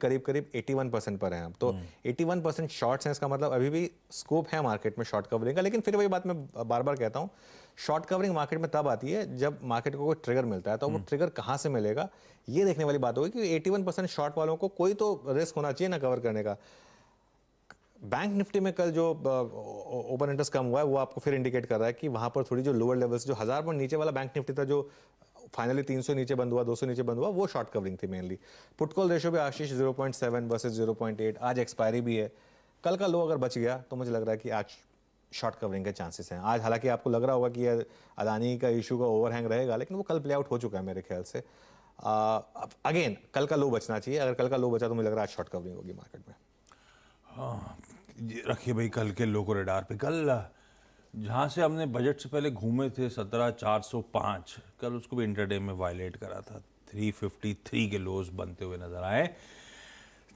करीब करीब 81% पर हैं हम। तो 81% शॉर्ट्स हैं, इसका मतलब अभी भी स्कोप है मार्केट में शॉर्ट कवरिंग का। लेकिन फिर वही बात मैं बार बार कहता हूँ, शॉर्ट कवरिंग मार्केट में तब आती है जब मार्केट को कोई ट्रिगर मिलता है। तो वो ट्रिगर कहाँ से मिलेगा ये देखने वाली बात होगी कि 81% शॉर्ट वालों को कोई तो रिस्क होना चाहिए ना कवर करने का। बैंक निफ्टी में कल जो ओपन इंटरेस्ट कम हुआ है वो आपको फिर इंडिकेट कर रहा है कि वहां पर थोड़ी जो लोअर लेवल्स, जो 1000 पॉइंट नीचे वाला बैंक निफ्टी था जो फाइनली 300 नीचे बंद हुआ, 200 नीचे बंद हुआ, वो शॉर्ट कवरिंग थी मेनली। पुट कॉल रेशियो भी आशीष 0.7 वर्सेस 0.8। आज एक्सपायरी भी है। कल का लो अगर बच गया तो मुझे लग रहा है कि आज शॉर्ट कवरिंग के चांसेस हैं। आज हालांकि आपको लग रहा होगा कि अदानी का इशू का ओवरहैंग रहेगा, लेकिन वो कल प्ले आउट हो चुका है मेरे ख्याल से। अगेन कल का लो बचना चाहिए। अगर कल का लो बचा तो मुझे लग रहा है आज शॉर्ट कवरिंग होगी मार्केट में। हाँ, रखिए भाई कल के लो को रेडार पे। कल जहाँ से हमने बजट से पहले घूमे थे 17,405, कल उसको भी इंटरडे में वायलेट करा था। 353 के लोज बनते हुए नजर आए।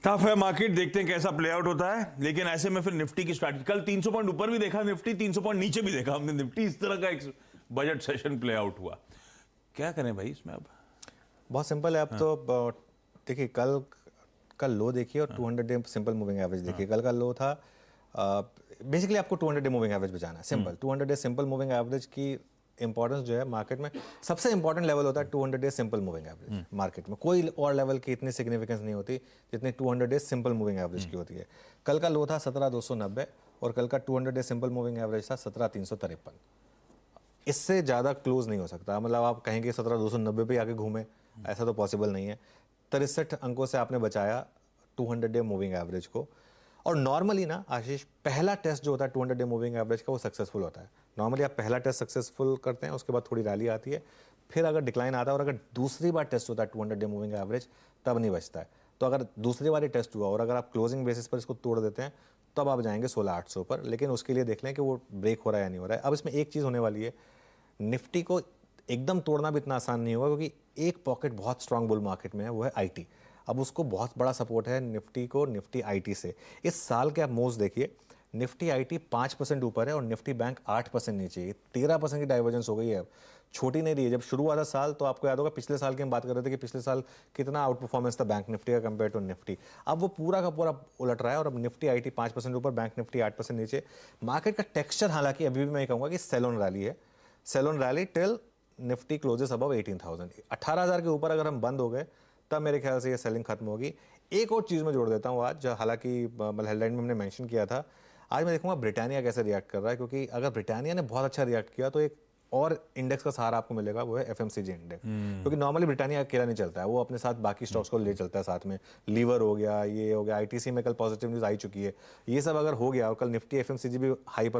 टफ है मार्केट, देखते हैं कैसा प्ले आउट होता है। लेकिन ऐसे में फिर निफ्टी की स्ट्रैटेजी, कल 300 पॉइंट ऊपर भी देखा निफ्टी, 300 पॉइंट नीचे भी देखा हमने निफ्टी। इस तरह का एक बजट सेशन प्ले आउट हुआ। क्या करें भाई इसमें अब? बहुत सिंपल है अब। तो देखिए कल लो देखिए और 200 डे सिंपल मूविंग एवरेज देखिए। कल का लो था, बेसिकली आपको 200 डे मूविंग एवरेज बचाना है। Simple 200 day simple moving average की इंपॉर्टेंस जो है मार्केट में, सबसे इंपॉर्टेंट लेवल होता है 200 day simple moving average. Market में कोई और लेवल की इतनी सिग्निफिकेंस नहीं होती जितनी 200 डे सिंपल मूविंग एवरेज की होती है। कल का लो था 17,290 और कल का 200 डे सिंपल मूविंग एवरेज था 17,353। इससे ज़्यादा क्लोज नहीं हो सकता। मतलब आप कहेंगे 17,290 पे आके घूमे, ऐसा तो पॉसिबल नहीं है। 63 अंकों से आपने बचाया 200 डे मूविंग एवरेज को। और नॉर्मली ना आशीष, पहला टेस्ट जो होता है 200 डे मूविंग एवरेज का वो सक्सेसफुल होता है। नॉर्मली आप पहला टेस्ट सक्सेसफुल करते हैं, उसके बाद थोड़ी रैली आती है, फिर अगर डिक्लाइन आता है, और अगर दूसरी बार टेस्ट होता है 200 डे मूविंग एवरेज तब नहीं बचता है। तो अगर दूसरी बार टेस्ट हुआ और अगर आप क्लोजिंग बेसिस पर इसको तोड़ देते हैं तब आप जाएंगे 16,800 पर। लेकिन उसके लिए देख लें कि वो ब्रेक हो रहा है या नहीं हो रहा है। अब इसमें एक चीज़ होने वाली है, निफ्टी को एकदम तोड़ना भी इतना आसान नहीं होगा, क्योंकि एक पॉकेट बहुत स्ट्रांग बुल मार्केट में है, वो है आईटी। अब उसको बहुत बड़ा सपोर्ट है निफ्टी को, निफ्टी आईटी से। इस साल के आप मोस्ट देखिए, निफ्टी आईटी 5% ऊपर है और निफ्टी बैंक 8% नीचे है। 13% की डाइवर्जेंस हो गई है। अब छोटी नहीं रही है। जब शुरू हुआ था साल तो आपको याद होगा, पिछले साल की हम बात कर रहे थे कि पिछले साल कितना आउट परफॉर्मेंस था बैंक निफ्टी का कंपेयर टू निफ्टी। अब वो पूरा का पूरा उलट रहा है और अब निफ्टी आईटी 5% ऊपर, बैंक निफ्टी 8% नीचे। मार्केट का टेक्सचर हालांकि अभी भी मैं कहूँगा कि सेल ऑन रैली है। Sell on rally till Nifty closes above 18,000। 18,000 के ऊपर अगर हम बंद हो गए तब मेरे ख्याल से ये सेलिंग खत्म होगी। एक और चीज़ मैं जोड़ देता हूँ आज, हालांकि हेडलाइन में हमने मेंशन किया था। आज मैं देखूंगा ब्रिटानिया कैसे रिएक्ट कर रहा है, क्योंकि अगर ब्रिटानिया ने बहुत अच्छा रिएक्ट किया तो एक और इंडेक्स का सहारा आपको मिलेगा, वो है एफएमसीजी इंडेक्स। क्योंकि नॉर्मली ब्रिटानिया अकेला नहीं चलता है, वो अपने साथ बाकी स्टॉक्स को ले चलता है साथ में। लीवर हो गया, ये हो गया, आईटीसी में कल पॉजिटिव न्यूज़ आई चुकी है। ये सब अगर हो गया और कल निफ्टी एफएमसीजी भी हाई पर